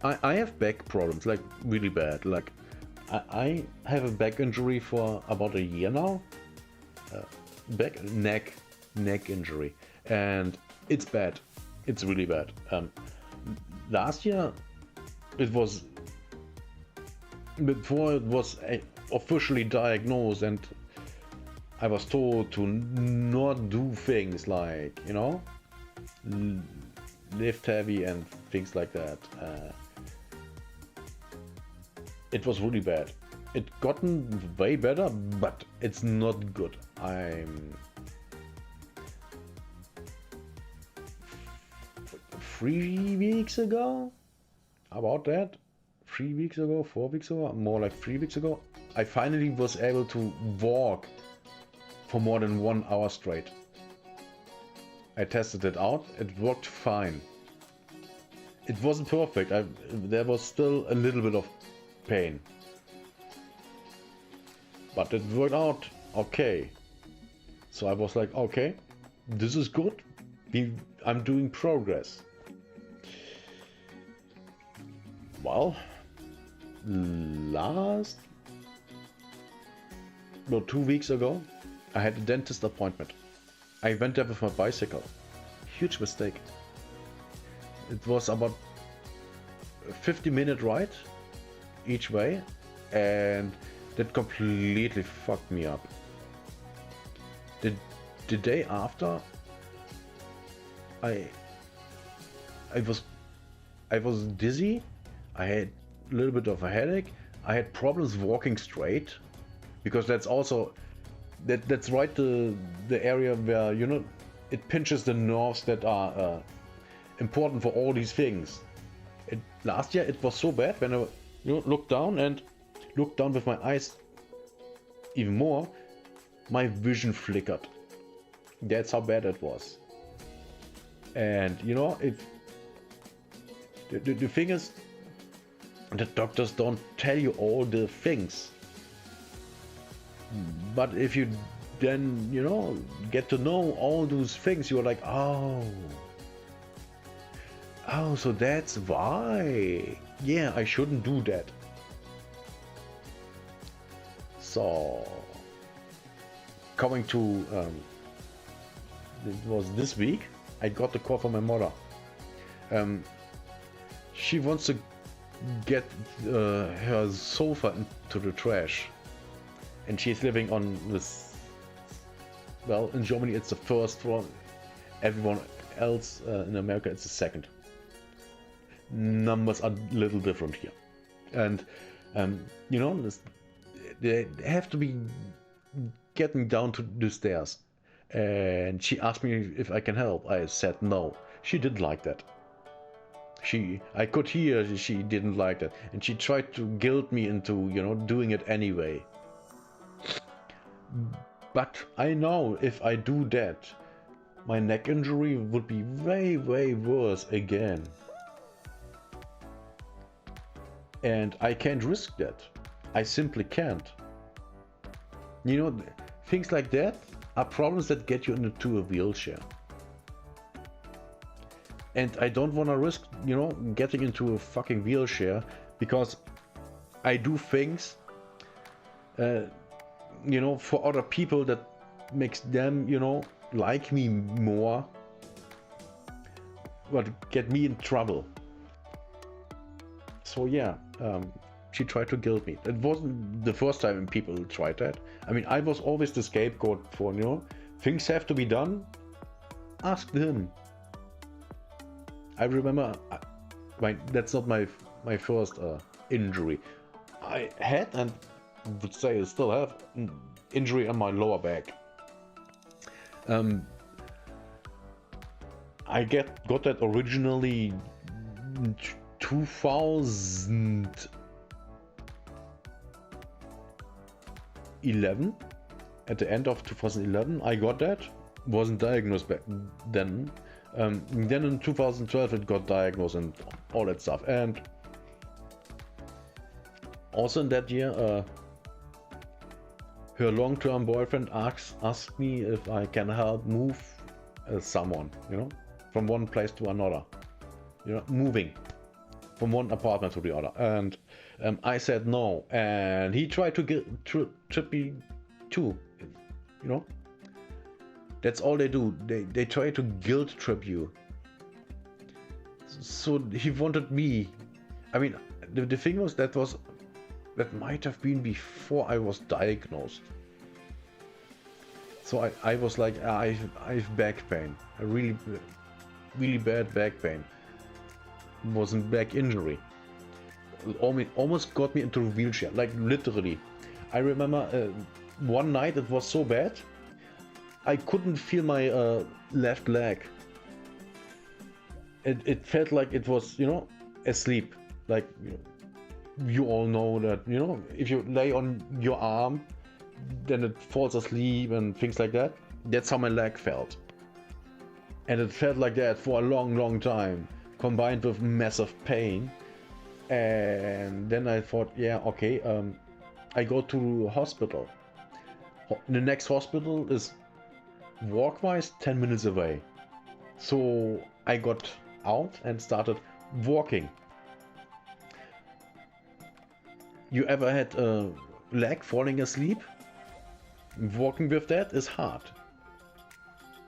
I have back problems, like really bad. Like I have a back injury for about a year now. Neck injury, and it's bad. It's really bad. Last year it was before it was officially diagnosed, and I was told to not do things like, you know, lift heavy and things like that. It was really bad. It gotten way better, but it's not good. I'm 3 weeks ago, about that, 3 weeks ago, 4 weeks ago, more like 3 weeks ago, I finally was able to walk for more than 1 hour straight. I tested it out, it worked fine. It wasn't perfect, there was still a little bit of pain. But it worked out okay. So I was like, okay, this is good. I'm doing progress. Well, 2 weeks ago, I had a dentist appointment. I went there with my bicycle. Huge mistake. It was about a 50-minute ride each way, and that completely fucked me up. The day after, I was dizzy. I had a little bit of a headache. I had problems walking straight, because that's also that's right the area where, you know, it pinches the nerves that are important for all these things. Last year it was so bad when I, you know, looked down with my eyes even more, my vision flickered. That's how bad it was. And you know, the thing is, the doctors don't tell you all the things. But if you then, you know, get to know all those things, you're like, oh, so that's why. Yeah, I shouldn't do that. So, coming to, it was this week, I got the call from my mother. She wants to get her sofa into the trash. And she's living on this, well, in Germany it's the first floor, everyone else in America it's the second. Numbers are a little different here. And, you know, they have to be getting down to the stairs. And she asked me if I can help. I said no. She didn't like that. I could hear she didn't like that. And she tried to guilt me into, you know, doing it anyway. But I know if I do that, my neck injury would be way, way worse again. And I can't risk that. I simply can't. You know, things like that are problems that get you into a wheelchair. And I don't want to risk, you know, getting into a fucking wheelchair, because I do things you know, for other people that makes them, you know, like me more, but get me in trouble. So yeah, she tried to guilt me. It wasn't the first time people tried that. I mean, I was always the scapegoat for, you know, things have to be done. Ask him. I remember, that's not my first injury. I had, and would say I still have, injury on my lower back. I got that originally in 2011. At the end of 2011, I got that. Wasn't diagnosed back then. Then in 2012 it got diagnosed and all that stuff. And also in that year, her long-term boyfriend asked me if I can help move someone, you know, from one place to another, you know, moving. from one apartment to the other. And I said no, and he tried to trip me too. You know, that's all they do. They try to guilt trip you. So he wanted me. I mean, the thing was that might have been before I was diagnosed. So I was like, I have back pain. A really bad back pain. It was a back injury. Almost got me into a wheelchair, like literally. I remember one night it was so bad, I couldn't feel my left leg. It felt like it was, you know, asleep. Like, you all know that, you know, if you lay on your arm, then it falls asleep and things like that. That's how my leg felt. And it felt like that for a long time, combined with massive pain. And then I thought, yeah, okay, I go to hospital. The next hospital is walk-wise 10 minutes away. So I got out and started walking. You ever had a leg falling asleep? Walking with that is hard.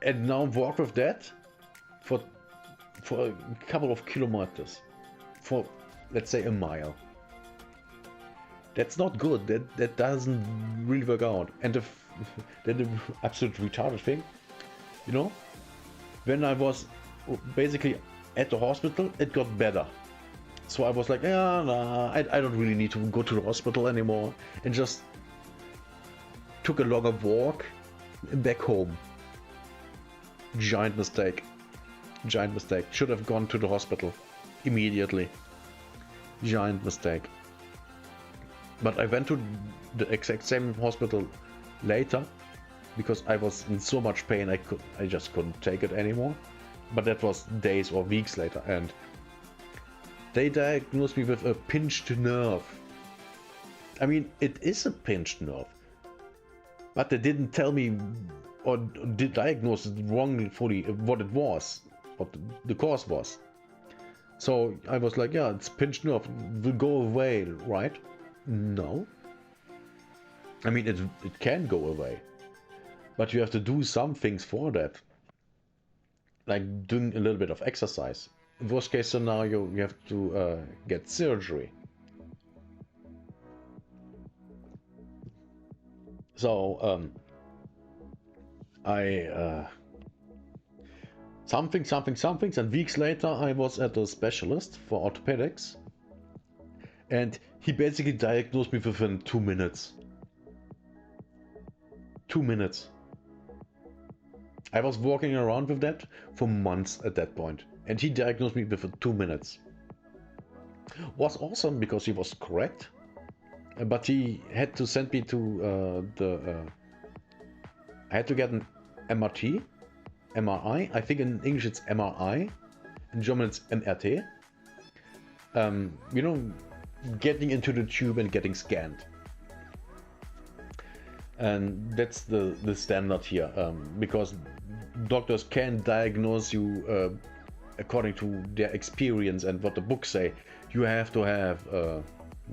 And now walk with that for a couple of kilometers, for let's say a mile. That's not good. That doesn't really work out. And the absolute retarded thing, you know, when I was basically at the hospital, it got better. So I was like, yeah, nah, I don't really need to go to the hospital anymore, and just took a longer walk back home. Giant mistake. Giant mistake. Should have gone to the hospital immediately. Giant mistake. But I went to the exact same hospital later because I was in so much pain I just couldn't take it anymore. But that was days or weeks later, and they diagnosed me with a pinched nerve. I mean, it is a pinched nerve, but they didn't tell me or did diagnose it wrongfully what it was, what the cause was. So I was like, yeah, it's pinched nerve, it will go away, right? No. I mean, it can go away, but you have to do some things for that, like doing a little bit of exercise. Worst case scenario, you have to get surgery. So something, and weeks later I was at a specialist for orthopedics, and he basically diagnosed me within 2 minutes. 2 minutes. I was walking around with that for months at that point, and he diagnosed me within 2 minutes. Was awesome because he was correct, but he had to send me to I had to get an MRI. I think in English it's MRI, in German it's MRT. You know, getting into the tube and getting scanned. And that's the standard here, because doctors can diagnose you according to their experience and what the books say. You have to have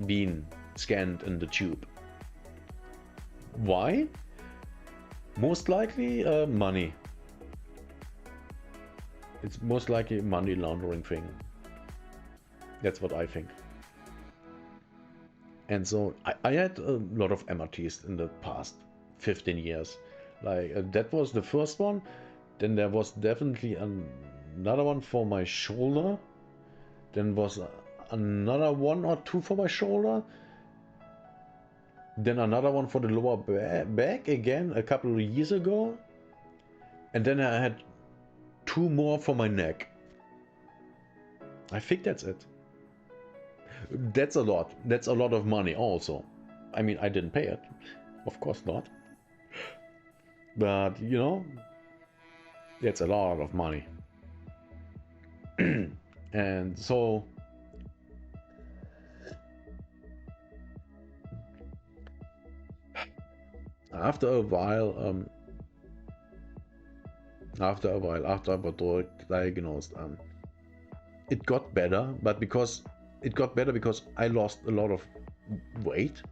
been scanned in the tube. Why? Most likely money. It's most likely a money laundering thing. That's what I think. And so I had a lot of MRTs in the past 15 years. Like that was the first one. Then there was definitely another one for my shoulder. Then was another 1 or 2 for my shoulder. Then another one for the lower back again a couple of years ago. And then I had 2 more for my neck. I think that's it. That's a lot. That's a lot of money also. I mean, I didn't pay it. Of course not. But, you know, that's a lot of money. And so after a while, after I got diagnosed, it got better, but because it got better because I lost a lot of weight.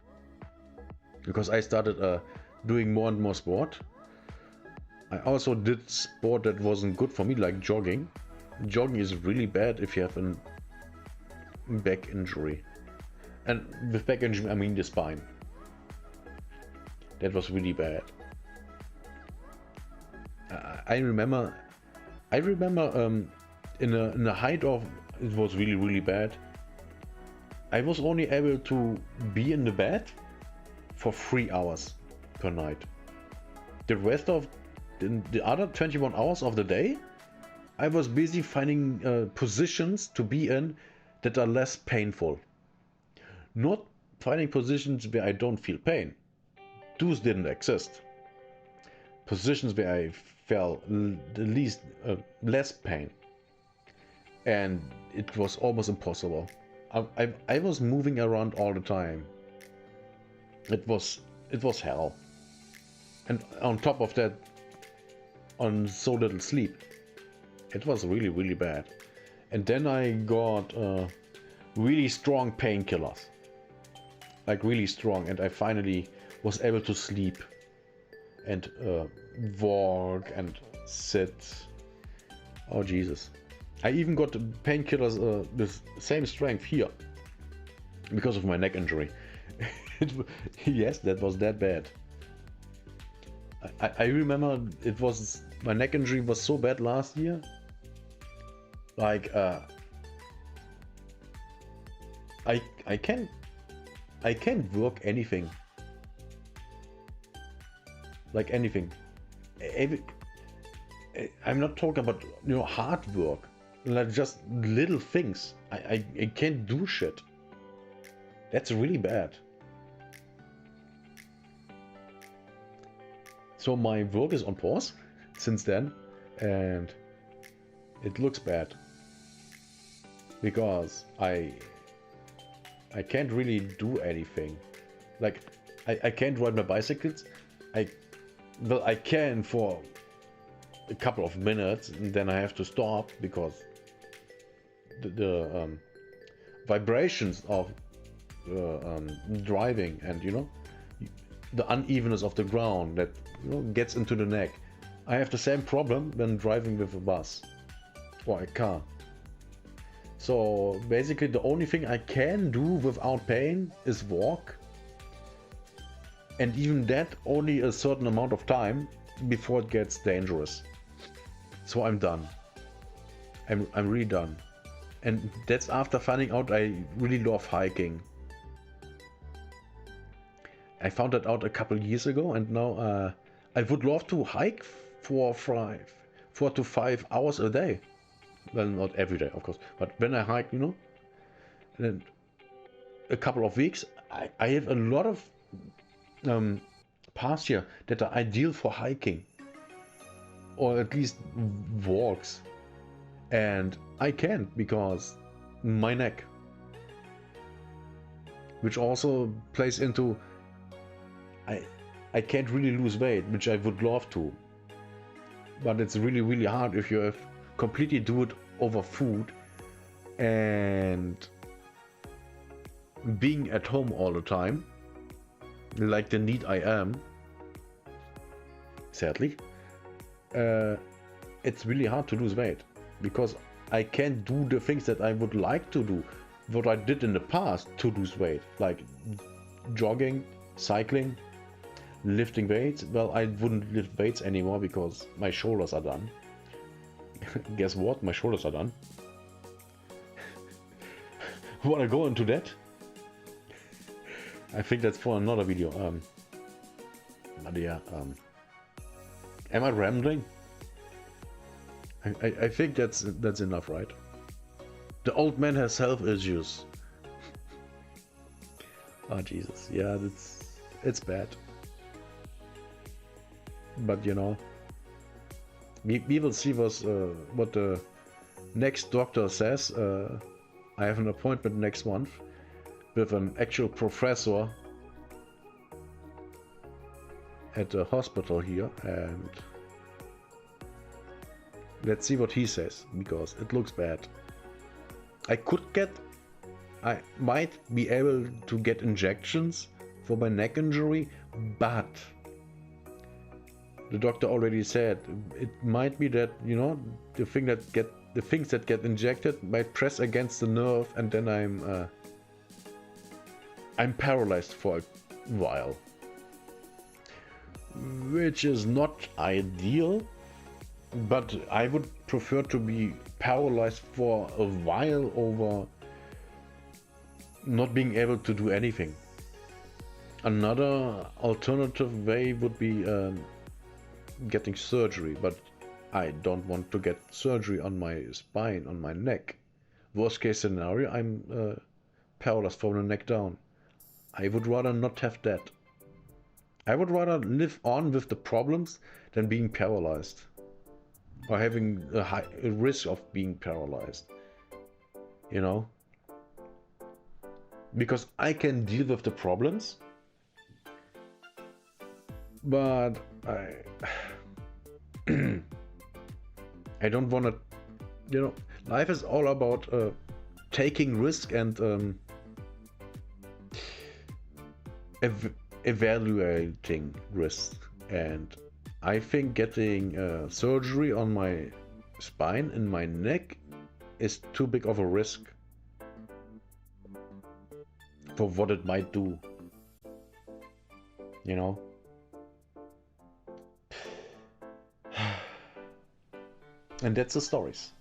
Because I started doing more and more sport. I also did sport that wasn't good for me, like jogging. Jogging is really bad if you have a back injury. And with back injury, I mean the spine. That was really bad. I remember in the height of it was really bad. I was only able to be in the bed for 3 hours per night. The rest of the other 21 hours of the day, I was busy finding positions to be in that are less painful. Not finding positions where I don't feel pain. Those didn't exist. Positions where I felt the least less pain, and it was almost impossible. I was moving around all the time. It was hell, and on top of that, on so little sleep, it was really bad. And then I got really strong painkillers, like really strong, and I finally was able to sleep and walk and sit. Oh Jesus. I even got painkillers with same strength here because of my neck injury. Yes, that was that bad. I remember it was, my neck injury was so bad last year. Like I can't work anything. Like anything. I'm not talking about, you know, hard work. Like just little things. I can't do shit. That's really bad. So my work is on pause since then, and it looks bad because I can't really do anything. Like I can't ride my bicycles. Well, I can for a couple of minutes, and then I have to stop because the vibrations of driving, and you know, the unevenness of the ground that, you know, gets into the neck. I have the same problem when driving with a bus or a car. So basically the only thing I can do without pain is walk, and even that only a certain amount of time before it gets dangerous. So I'm done. I'm really done. And that's after finding out I really love hiking. I found that out a couple years ago, and now I would love to hike for 4 to 5 hours a day. Well, not every day, of course, but when I hike, you know, then a couple of weeks, I have a lot of paths here that are ideal for hiking, or at least walks, and I can't because my neck, which also plays into I can't really lose weight, which I would love to, but it's really hard if you have completely do it over food and being at home all the time, like the need I am, sadly. It's really hard to lose weight because I can't do the things that I would like to do, what I did in the past to lose weight, like jogging, cycling, lifting weights. Well, I wouldn't lift weights anymore because my shoulders are done. Guess what? My shoulders are done. Wanna go into that? I think that's for another video. But yeah, am I rambling? I think that's enough, right? The old man has health issues. Oh Jesus, yeah, it's bad. But you know, we will see what the next doctor says. I have an appointment next month with an actual professor at the hospital here, and let's see what he says, because it looks bad. I could get I might be able to get injections for my neck injury, but the doctor already said it might be that, you know, the things that get injected might press against the nerve, and then I'm paralyzed for a while, which is not ideal. But I would prefer to be paralyzed for a while over not being able to do anything. Another alternative way would be getting surgery, but I don't want to get surgery on my spine, on my neck. Worst case scenario, I'm paralyzed from the neck down. I would rather not have that. I would rather live on with the problems than being paralyzed. Or having a risk of being paralyzed. You know? Because I can deal with the problems. But I don't want to, you know, life is all about taking risk and evaluating risk. And I think getting surgery on my spine and my neck is too big of a risk for what it might do. You know? And that's the stories.